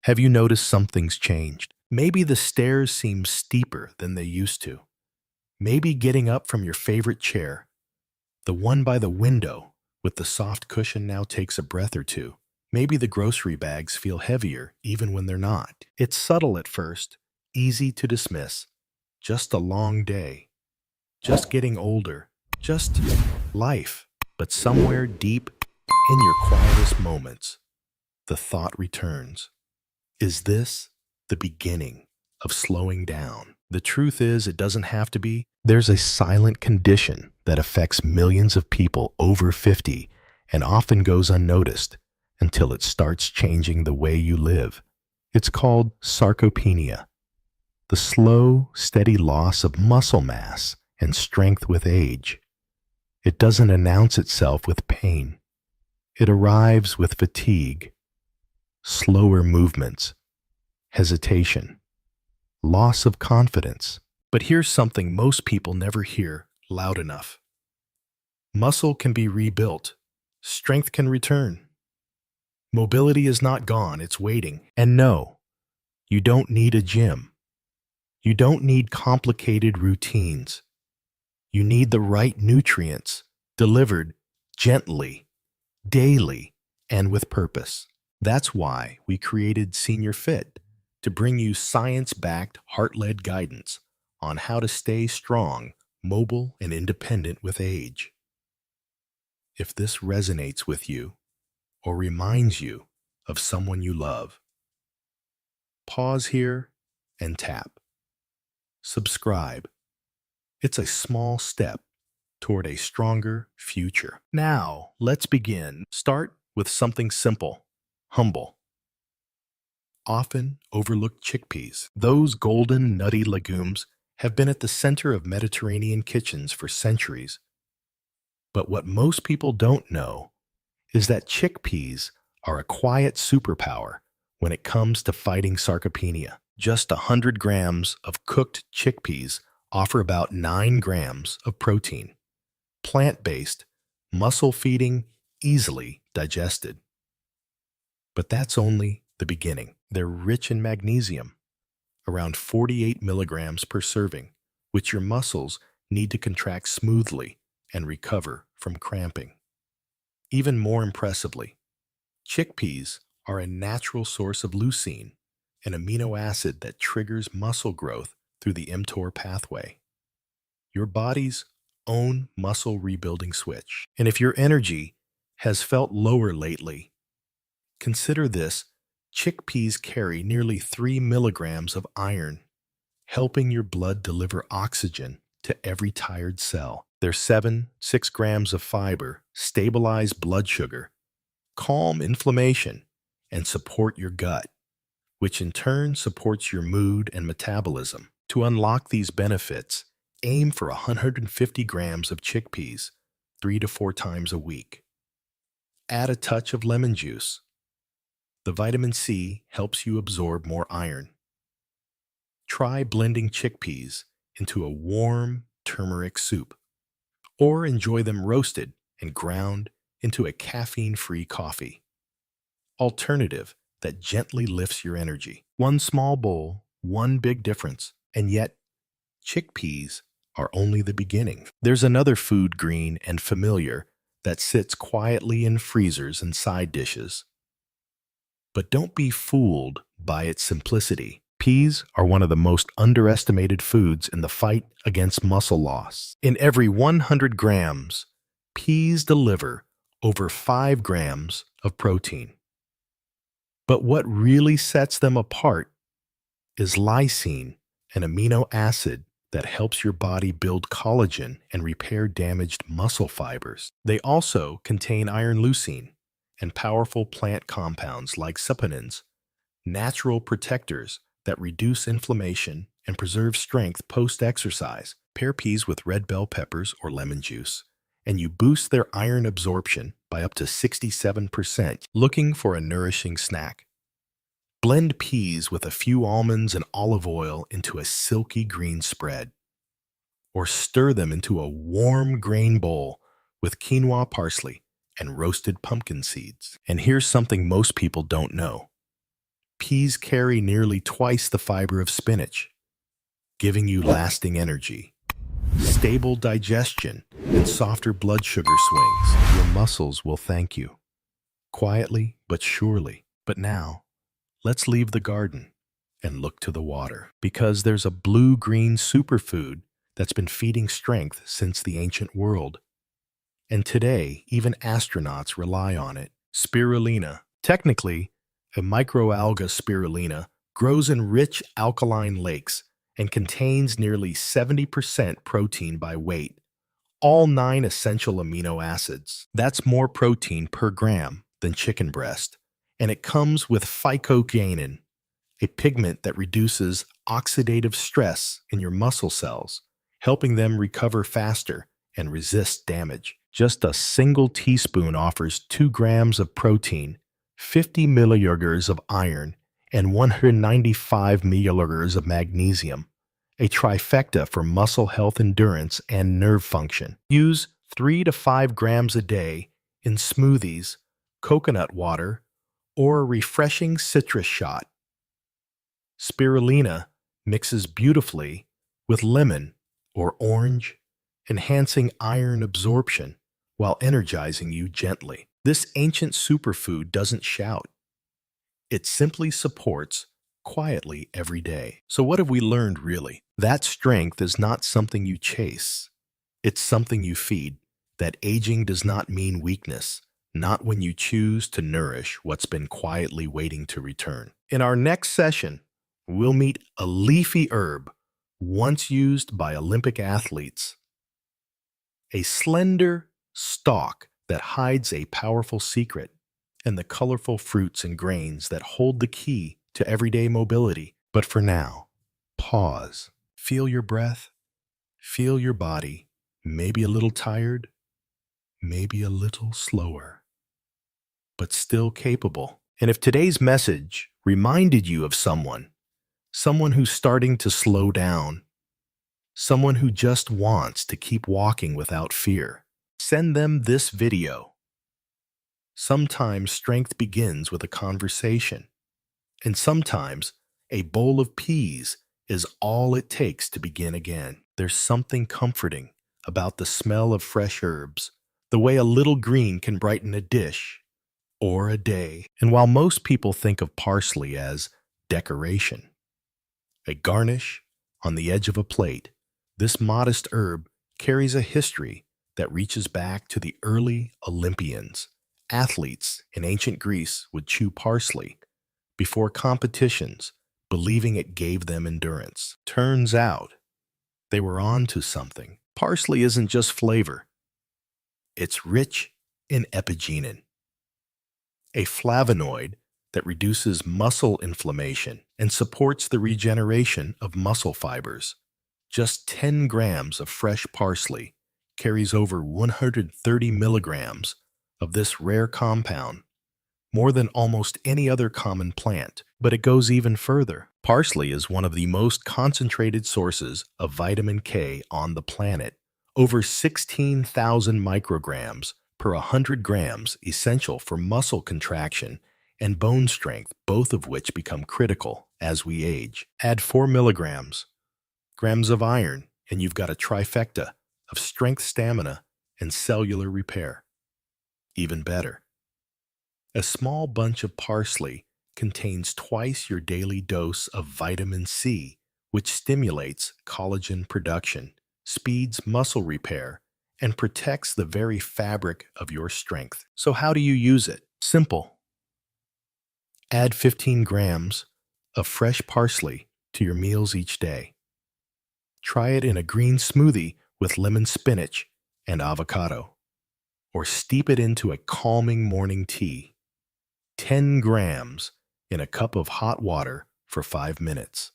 Have you noticed something's changed? Maybe the stairs seem steeper than they used to. Maybe getting up from your favorite chair, the one by the window with the soft cushion, now takes a breath or two. Maybe the grocery bags feel heavier even when they're not. It's subtle at first, easy to dismiss. Just a long day. Just getting older. Just life. But somewhere deep in your quietest moments, the thought returns. Is this the beginning of slowing down? The truth is, it doesn't have to be. There's a silent condition that affects millions of people over 50 and often goes unnoticed until it starts changing the way you live. It's called sarcopenia, the slow, steady loss of muscle mass and strength with age. It doesn't announce itself with pain. It arrives with fatigue, slower movements, hesitation, loss of confidence. But here's something most people never hear loud enough. Muscle can be rebuilt. Strength can return. Mobility is not gone, it's waiting. And no, you don't need a gym. You don't need complicated routines. You need the right nutrients delivered gently, daily, and with purpose. That's why we created Senior Fit, to bring you science-backed, heart-led guidance on how to stay strong, mobile, and independent with age. If this resonates with you or reminds you of someone you love, pause here and tap. Subscribe. It's a small step toward a stronger future. Now, let's begin. Start with something simple, humble. Often overlooked chickpeas. Those golden, nutty legumes have been at the center of Mediterranean kitchens for centuries. But what most people don't know is that chickpeas are a quiet superpower when it comes to fighting sarcopenia. Just 100 grams of cooked chickpeas offer about 9 grams of protein. Plant-based, muscle-feeding, easily digested. But that's only the beginning. They're rich in magnesium, around 48 milligrams per serving, which your muscles need to contract smoothly and recover from cramping. Even more impressively, chickpeas are a natural source of leucine, an amino acid that triggers muscle growth through the mTOR pathway, your body's own muscle rebuilding switch. And if your energy has felt lower lately, consider this. Chickpeas carry nearly 3 milligrams of iron, helping your blood deliver oxygen to every tired cell. Their 6 grams of fiber stabilize blood sugar, calm inflammation, and support your gut, which in turn supports your mood and metabolism. To unlock these benefits, aim for 150 grams of chickpeas 3 to 4 times a week. Add a touch of lemon juice. The vitamin C helps you absorb more iron. Try blending chickpeas into a warm turmeric soup, or enjoy them roasted and ground into a caffeine-free coffee. Alternative that gently lifts your energy. One small bowl, one big difference, and yet chickpeas are only the beginning. There's another food green and familiar that sits quietly in freezers and side dishes. But don't be fooled by its simplicity. Peas are one of the most underestimated foods in the fight against muscle loss. In every 100 grams, peas deliver over 5 grams of protein. But what really sets them apart is lysine, an amino acid that helps your body build collagen and repair damaged muscle fibers. They also contain iron leucine and powerful plant compounds like saponins, natural protectors that reduce inflammation and preserve strength post-exercise. Pair peas with red bell peppers or lemon juice, and you boost their iron absorption by up to 67%. Looking for a nourishing snack? Blend peas with a few almonds and olive oil into a silky green spread, or stir them into a warm grain bowl with quinoa, parsley, and roasted pumpkin seeds. And here's something most people don't know. Peas carry nearly twice the fiber of spinach, giving you lasting energy, stable digestion, and softer blood sugar swings. Your muscles will thank you, quietly but surely. But now, let's leave the garden and look to the water, because there's a blue-green superfood that's been feeding strength since the ancient world. And today, even astronauts rely on it. Spirulina. Technically, a microalga spirulina grows in rich alkaline lakes and contains nearly 70% protein by weight, all 9 essential amino acids. That's more protein per gram than chicken breast. And it comes with phycoganin, a pigment that reduces oxidative stress in your muscle cells, helping them recover faster and resist damage. Just a single teaspoon offers 2 grams of protein, 50 milliliters of iron, and 195 milliliters of magnesium, a trifecta for muscle health, endurance, and nerve function. Use 3 to 5 grams a day in smoothies, coconut water, or a refreshing citrus shot. Spirulina mixes beautifully with lemon or orange, enhancing iron absorption while energizing you gently. This ancient superfood doesn't shout. It simply supports quietly every day. So what have we learned really? That strength is not something you chase. It's something you feed. That aging does not mean weakness, not when you choose to nourish what's been quietly waiting to return. In our next session, we'll meet a leafy herb once used by Olympic athletes. A slender stalk that hides a powerful secret, and the colorful fruits and grains that hold the key to everyday mobility. But for now, pause. Feel your breath. Feel your body. Maybe a little tired, maybe a little slower, but still capable. And if today's message reminded you of someone who's starting to slow down, someone who just wants to keep walking without fear, send them this video. Sometimes strength begins with a conversation, and sometimes a bowl of peas is all it takes to begin again. There's something comforting about the smell of fresh herbs, the way a little green can brighten a dish or a day. And while most people think of parsley as decoration, a garnish on the edge of a plate, this modest herb carries a history that reaches back to the early Olympians. Athletes in ancient Greece would chew parsley before competitions, believing it gave them endurance. Turns out they were on to something. Parsley isn't just flavor. It's rich in epigenin, a flavonoid that reduces muscle inflammation and supports the regeneration of muscle fibers. Just 10 grams of fresh parsley carries over 130 milligrams of this rare compound, more than almost any other common plant. But it goes even further. Parsley is one of the most concentrated sources of vitamin K on the planet, over 16,000 micrograms per 100 grams, essential for muscle contraction and bone strength, both of which become critical as we age. Add 4 grams of iron, and you've got a trifecta of strength, stamina, and cellular repair. Even better, a small bunch of parsley contains twice your daily dose of vitamin C, which stimulates collagen production, speeds muscle repair, and protects the very fabric of your strength. So how do you use it? Simple. Add 15 grams of fresh parsley to your meals each day. Try it in a green smoothie with lemon spinach and avocado, or steep it into a calming morning tea. 10 grams in a cup of hot water for 5 minutes.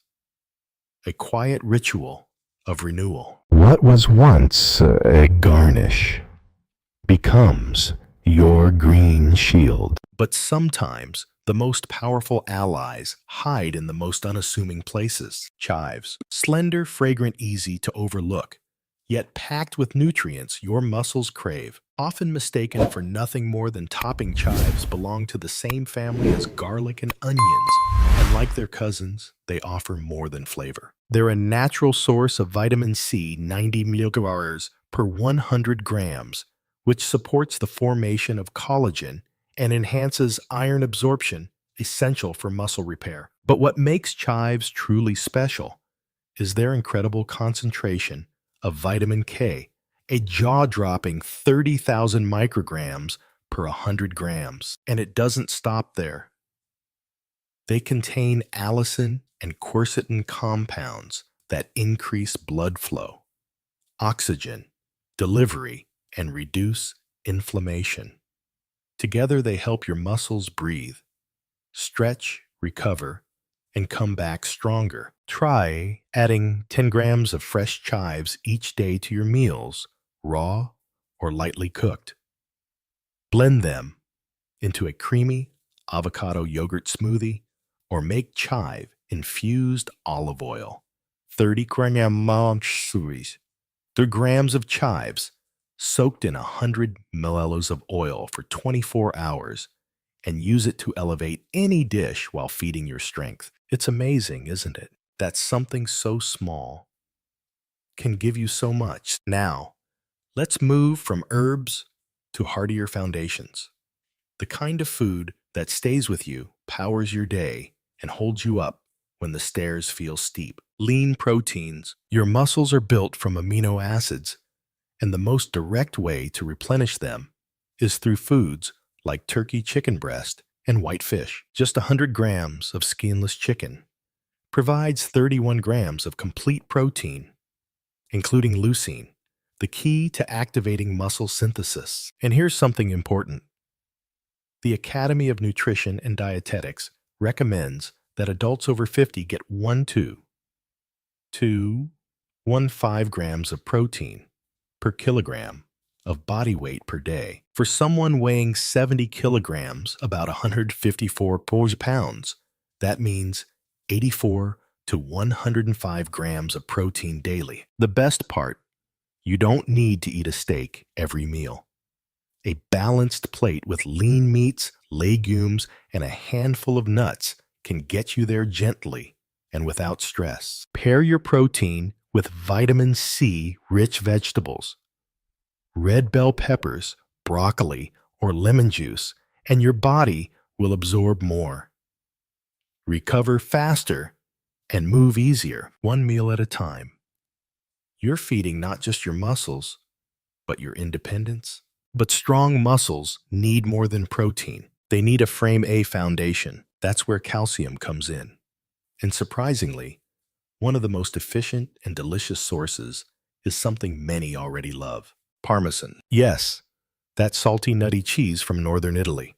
A quiet ritual of renewal. What was once a garnish becomes your green shield. But sometimes the most powerful allies hide in the most unassuming places. Chives. Slender, fragrant, easy to overlook, yet packed with nutrients your muscles crave. Often mistaken for nothing more than topping, chives belong to the same family as garlic and onions, and like their cousins, they offer more than flavor. They're a natural source of vitamin C, 90 milligrams per 100 grams, which supports the formation of collagen and enhances iron absorption, essential for muscle repair. But what makes chives truly special is their incredible concentration of vitamin K, a jaw-dropping 30,000 micrograms per 100 grams. And it doesn't stop there. They contain allicin and quercetin compounds that increase blood flow, oxygen delivery, and reduce inflammation. Together, they help your muscles breathe, stretch, recover, and come back stronger. Try adding 10 grams of fresh chives each day to your meals, raw or lightly cooked. Blend them into a creamy avocado yogurt smoothie or make chive infused olive oil. 30 grams of chives soaked in 100 milliliters of oil for 24 hours and use it to elevate any dish while feeding your strength. It's amazing, isn't it? That something so small can give you so much. Now, let's move from herbs to heartier foundations. The kind of food that stays with you, powers your day, and holds you up when the stairs feel steep. Lean proteins. Your muscles are built from amino acids, and the most direct way to replenish them is through foods like turkey chicken breast and white fish. Just 100 grams of skinless chicken provides 31 grams of complete protein, including leucine, the key to activating muscle synthesis. And here's something important. The Academy of Nutrition and Dietetics recommends that adults over 50 get 1.5 grams of protein per kilogram of body weight per day. For someone weighing 70 kilograms, about 154 pounds, that means 84 to 105 grams of protein daily. The best part, you don't need to eat a steak every meal. A balanced plate with lean meats, legumes, and a handful of nuts can get you there gently and without stress. Pair your protein with vitamin C-rich vegetables, red bell peppers, broccoli, or lemon juice, and your body will absorb more, recover faster, and move easier, one meal at a time. You're feeding not just your muscles, but your independence. But strong muscles need more than protein. They need a frame A foundation. That's where calcium comes in. And surprisingly, one of the most efficient and delicious sources is something many already love: Parmesan. Yes, that salty, nutty cheese from northern Italy.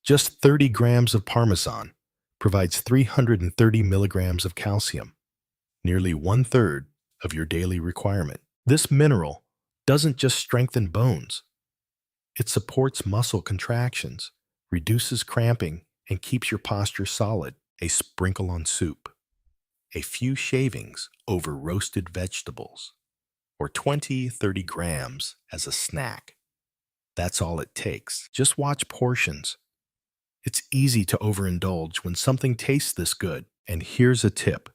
Just 30 grams of Parmesan provides 330 milligrams of calcium, nearly 1/3 of your daily requirement. This mineral doesn't just strengthen bones. It supports muscle contractions, reduces cramping, and keeps your posture solid. A sprinkle on soup, a few shavings over roasted vegetables, or 20-30 grams as a snack. That's all it takes. Just watch portions. It's easy to overindulge when something tastes this good. And here's a tip.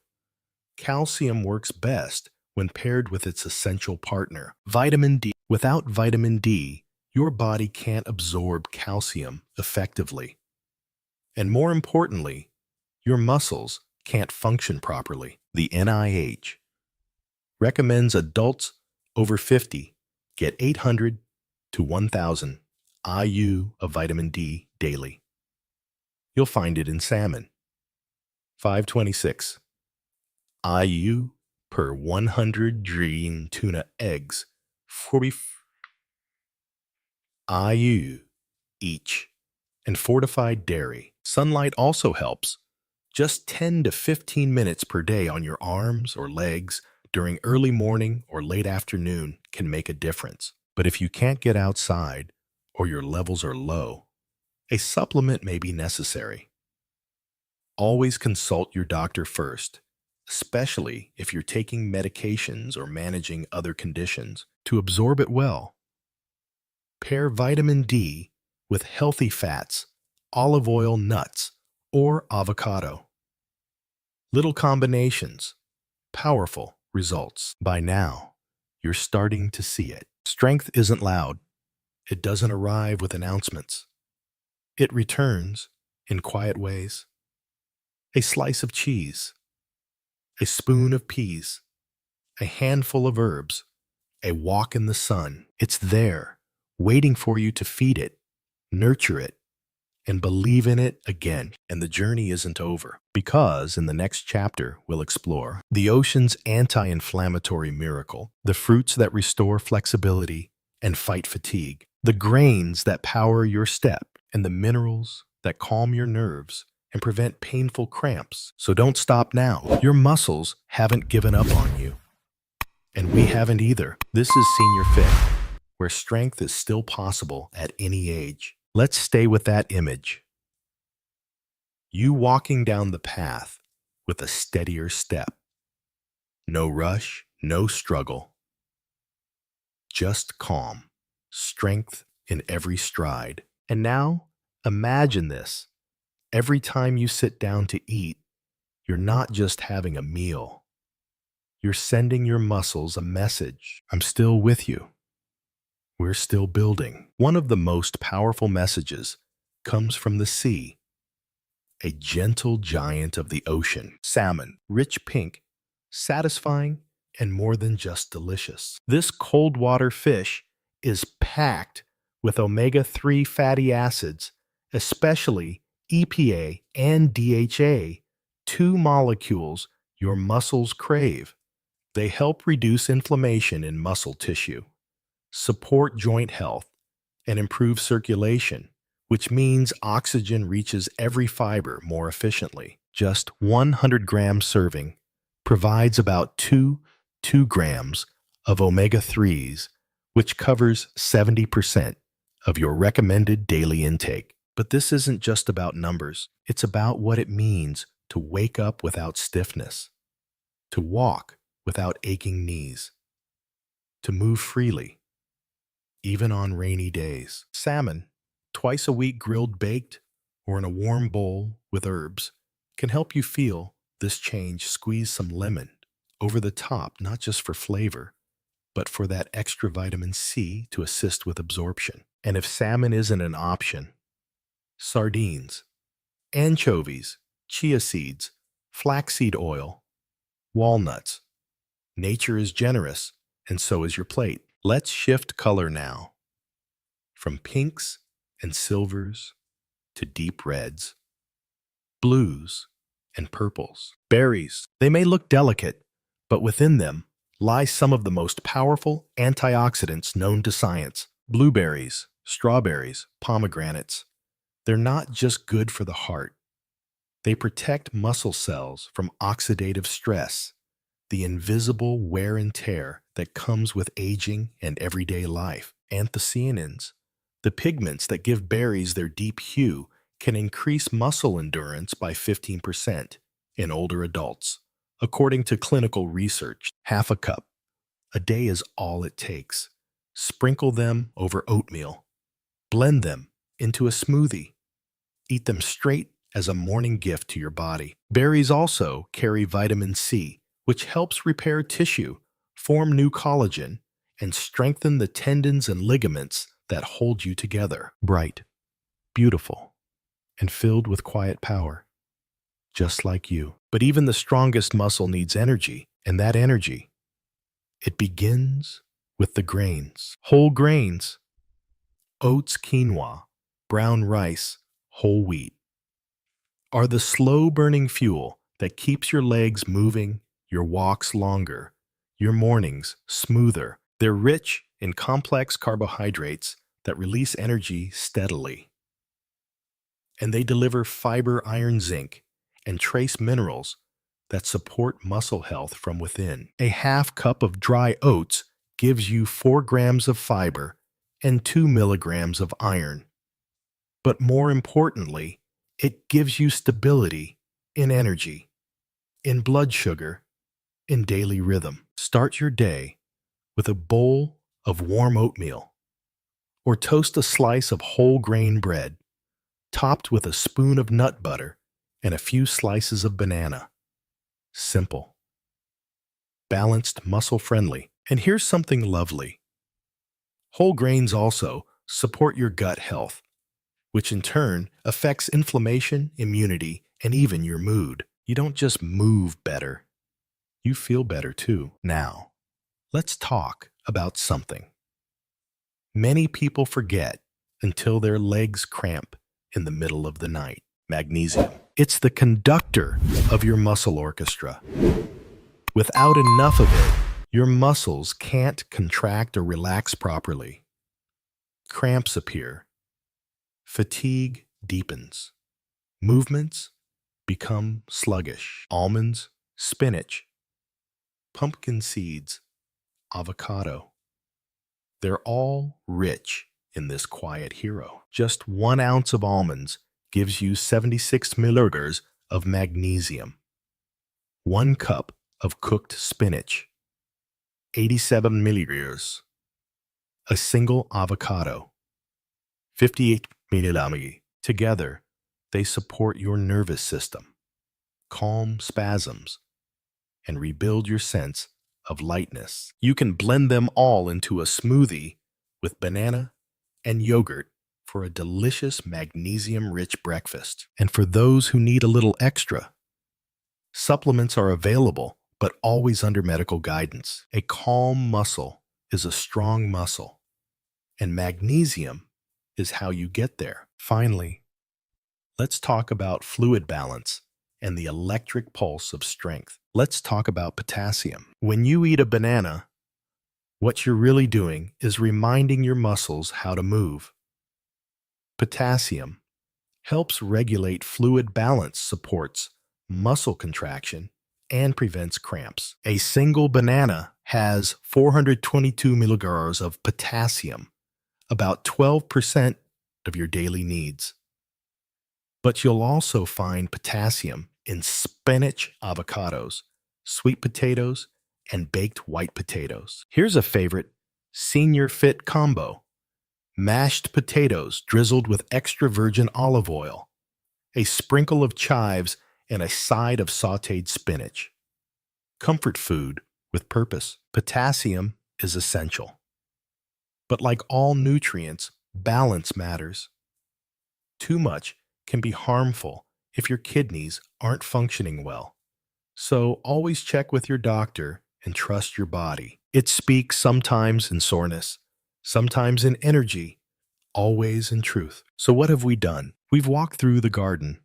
Calcium works best when paired with its essential partner, vitamin D. Without vitamin D, your body can't absorb calcium effectively. And more importantly, your muscles can't function properly. The NIH recommends adults over 50 get 800 to 1,000 IU of vitamin D daily. You'll find it in salmon, 526 IU per 100 green tuna eggs, 40 IU each, and fortified dairy. Sunlight also helps. Just 10 to 15 minutes per day on your arms or legs during early morning or late afternoon can make a difference. But if you can't get outside or your levels are low, a supplement may be necessary. Always consult your doctor first, especially if you're taking medications or managing other conditions, to absorb it well. Pair vitamin D with healthy fats, olive oil, nuts, or avocado. Little combinations, powerful results. By now, you're starting to see it. Strength isn't loud. It doesn't arrive with announcements. It returns in quiet ways. A slice of cheese, a spoon of peas, a handful of herbs, a walk in the sun. It's there, waiting for you to feed it, nurture it, and believe in it again. And the journey isn't over, because in the next chapter, we'll explore the ocean's anti-inflammatory miracle, the fruits that restore flexibility and fight fatigue, the grains that power your step, and the minerals that calm your nerves and prevent painful cramps. So don't stop now. Your muscles haven't given up on you, and we haven't either. This is Senior Fit, where strength is still possible at any age. Let's stay with that image. You walking down the path with a steadier step. No rush, no struggle. Just calm, strength in every stride. And now, imagine this. Every time you sit down to eat, you're not just having a meal. You're sending your muscles a message. I'm still with you. We're still building. One of the most powerful messages comes from the sea, a gentle giant of the ocean. Salmon, rich pink, satisfying, and more than just delicious. This cold water fish is packed with omega-3 fatty acids, especially EPA and DHA, two molecules your muscles crave. They help reduce inflammation in muscle tissue, support joint health, and improve circulation, which means oxygen reaches every fiber more efficiently. Just 100-gram serving provides about 2 grams of omega-3s, which covers 70% of your recommended daily intake. But this isn't just about numbers. It's about what it means to wake up without stiffness, to walk without aching knees, to move freely, even on rainy days. Salmon, twice a week grilled, baked, or in a warm bowl with herbs, can help you feel this change. Squeeze some lemon over the top, not just for flavor, but for that extra vitamin C to assist with absorption. And if salmon isn't an option, sardines, anchovies, chia seeds, flaxseed oil, walnuts. Nature is generous, and so is your plate. Let's shift color now, from pinks and silvers to deep reds, blues and purples. Berries, they may look delicate, but within them lie some of the most powerful antioxidants known to science. Blueberries, strawberries, pomegranates. They're not just good for the heart. They protect muscle cells from oxidative stress, the invisible wear and tear that comes with aging and everyday life. Anthocyanins, the pigments that give berries their deep hue, can increase muscle endurance by 15% in older adults. According to clinical research, half a cup a day is all it takes. Sprinkle them over oatmeal. Blend them into a smoothie. Eat them straight as a morning gift to your body. Berries also carry vitamin C, which helps repair tissue, form new collagen, and strengthen the tendons and ligaments that hold you together. Bright, beautiful, and filled with quiet power, just like you. But even the strongest muscle needs energy, and that energy, it begins with the grains. Whole grains, oats, quinoa, brown rice, whole wheat, are the slow-burning fuel that keeps your legs moving, your walks longer, your mornings smoother. They're rich in complex carbohydrates that release energy steadily. And they deliver fiber, iron, zinc, and trace minerals that support muscle health from within. A half cup of dry oats gives you 4 grams of fiber and 2 milligrams of iron. But more importantly, it gives you stability in energy. in blood sugar, in daily rhythm. Start your day with a bowl of warm oatmeal or toast a slice of whole grain bread topped with a spoon of nut butter and a few slices of banana. Simple, balanced, muscle-friendly. And here's something lovely. Whole grains also support your gut health, which in turn affects inflammation, immunity, and even your mood. You don't just move better, you feel better too. Now, let's talk about something many people forget until their legs cramp in the middle of the night. Magnesium. It's the conductor of your muscle orchestra. Without enough of it, your muscles can't contract or relax properly. Cramps appear. Fatigue deepens. Movements become sluggish. Almonds, spinach, pumpkin seeds, avocado. They're all rich in this quiet hero. Just 1 ounce of almonds gives you 76 milliliters of magnesium. 1 cup of cooked spinach, 87 milliliters. A single avocado, 58 milliliters. Together, they support your nervous system, calm spasms, and rebuild your sense of lightness. You can blend them all into a smoothie with banana and yogurt for a delicious magnesium-rich breakfast. And for those who need a little extra, supplements are available, but always under medical guidance. A calm muscle is a strong muscle, and magnesium is how you get there. Finally, let's talk about fluid balance and the electric pulse of strength. Let's talk about potassium. When you eat a banana, what you're really doing is reminding your muscles how to move. Potassium helps regulate fluid balance, supports muscle contraction, and prevents cramps. A single banana has 422 milligrams of potassium, about 12% of your daily needs. But you'll also find potassium in spinach, avocados, sweet potatoes, and baked white potatoes. Here's a favorite senior fit combo: mashed potatoes drizzled with extra virgin olive oil, a sprinkle of chives, and a side of sautéed spinach. Comfort food with purpose. Potassium is essential. But like all nutrients, balance matters. Too much can be harmful if your kidneys aren't functioning well. So always check with your doctor and trust your body. It speaks sometimes in soreness, sometimes in energy, always in truth. So what have we done? We've walked through the garden.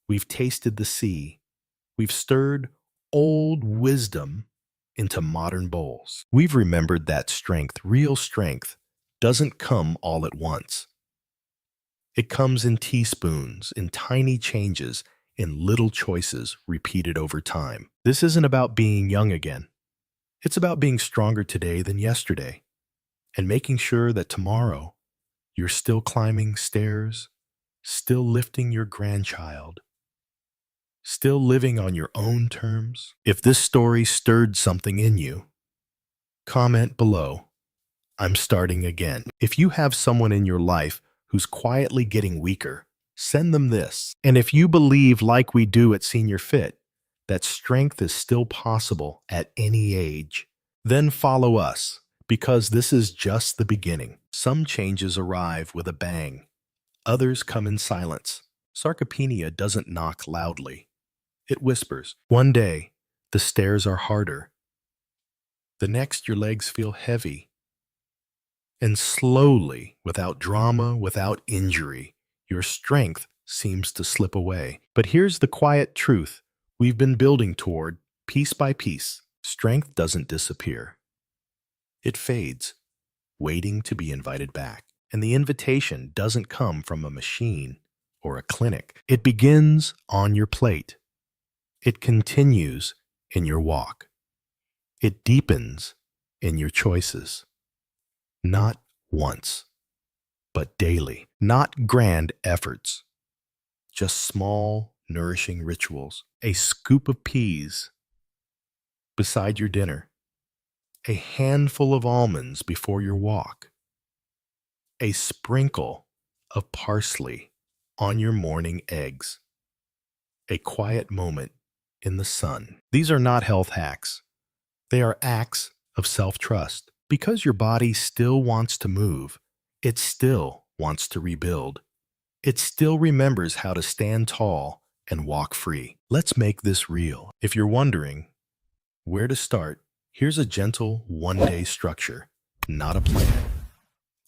We've tasted the sea. We've stirred old wisdom into modern bowls. We've remembered that strength, real strength, doesn't come all at once. It comes in teaspoons, in tiny changes, in little choices repeated over time. This isn't about being young again. It's about being stronger today than yesterday, and making sure that tomorrow you're still climbing stairs, still lifting your grandchild, still living on your own terms. If this story stirred something in you, comment below. I'm starting again. If you have someone in your life who's quietly getting weaker, send them this. And if you believe, like we do at Senior Fit, that strength is still possible at any age, then follow us, because this is just the beginning. Some changes arrive with a bang. Others come in silence. Sarcopenia doesn't knock loudly. It whispers. One day, the stairs are harder. The next, your legs feel heavy. And slowly, without drama, without injury, your strength seems to slip away. But here's the quiet truth we've been building toward, piece by piece. Strength doesn't disappear. It fades, waiting to be invited back. And the invitation doesn't come from a machine or a clinic. It begins on your plate. It continues in your walk. It deepens in your choices. Not once, but daily. Not grand efforts, just small, nourishing rituals. a scoop of peas beside your dinner, a handful of almonds before your walk, a sprinkle of parsley on your morning eggs, a quiet moment in the sun. These are not health hacks. They are acts of self-trust. Because your body still wants to move, it still wants to rebuild. It still remembers how to stand tall and walk free. Let's make this real. If you're wondering where to start, here's a gentle one-day structure, not a plan,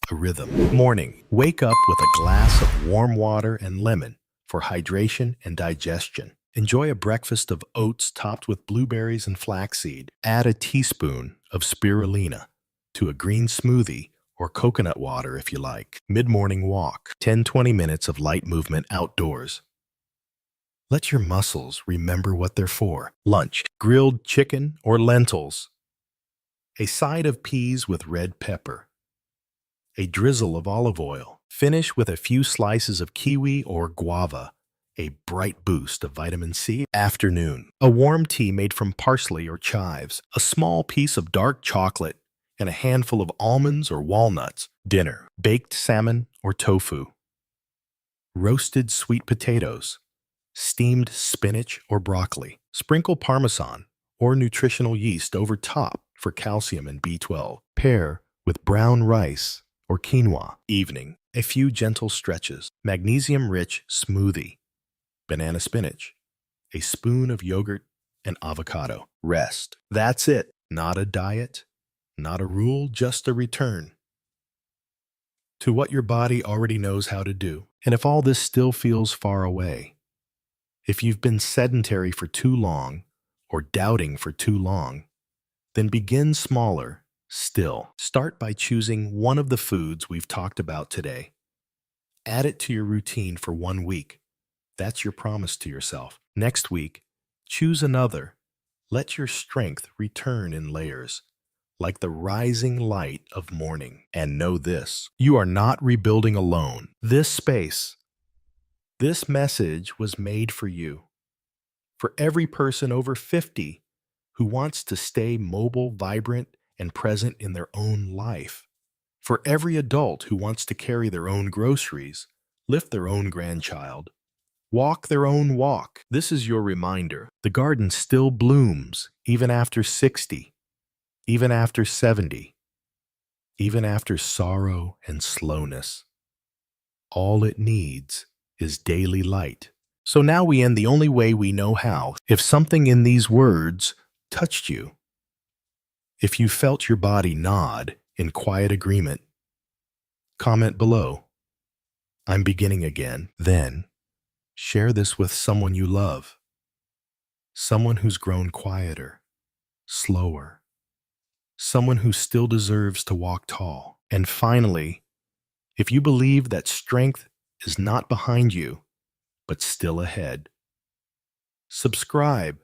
a rhythm. Morning, wake up with a glass of warm water and lemon for hydration and digestion. Enjoy a breakfast of oats topped with blueberries and flaxseed. Add a teaspoon of spirulina to a green smoothie or coconut water if you like. Mid-morning walk, 10-20 minutes of light movement outdoors. Let your muscles remember what they're for. Lunch, grilled chicken or lentils, a side of peas with red pepper, a drizzle of olive oil. Finish with a few slices of kiwi or guava, a bright boost of vitamin C. Afternoon, a warm tea made from parsley or chives, a small piece of dark chocolate, and a handful of almonds or walnuts. Dinner, baked salmon or tofu, roasted sweet potatoes, steamed spinach or broccoli. Sprinkle Parmesan or nutritional yeast over top for calcium and B12. Pair with brown rice or quinoa. Evening, a few gentle stretches. Magnesium-rich smoothie, banana spinach, a spoon of yogurt, and avocado. Rest. That's it. Not a diet, not a rule, just a return to what your body already knows how to do. And if all this still feels far away, if you've been sedentary for too long or doubting for too long, then begin smaller still. Start by choosing one of the foods we've talked about today. Add it to your routine for 1 week. That's your promise to yourself. Next week, choose another. Let your strength return in layers, like the rising light of morning. And know this, you are not rebuilding alone. This space, this message was made for you. For every person over 50 who wants to stay mobile, vibrant, and present in their own life. For every adult who wants to carry their own groceries, lift their own grandchild, walk their own walk. This is your reminder. The garden still blooms even after 60, even after 70, even after sorrow and slowness. All it needs is daily light. So now we end the only way we know how. If something in these words touched you, if you felt your body nod in quiet agreement, comment below. I'm beginning again. Then, share this with someone you love, someone who's grown quieter, slower, someone who still deserves to walk tall. And finally, if you believe that strength is not behind you, but still ahead, subscribe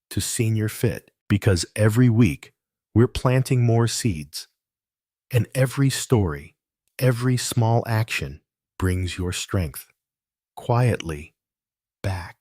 to Senior Fit, because every week we're planting more seeds, and every story, every small action brings your strength quietly back.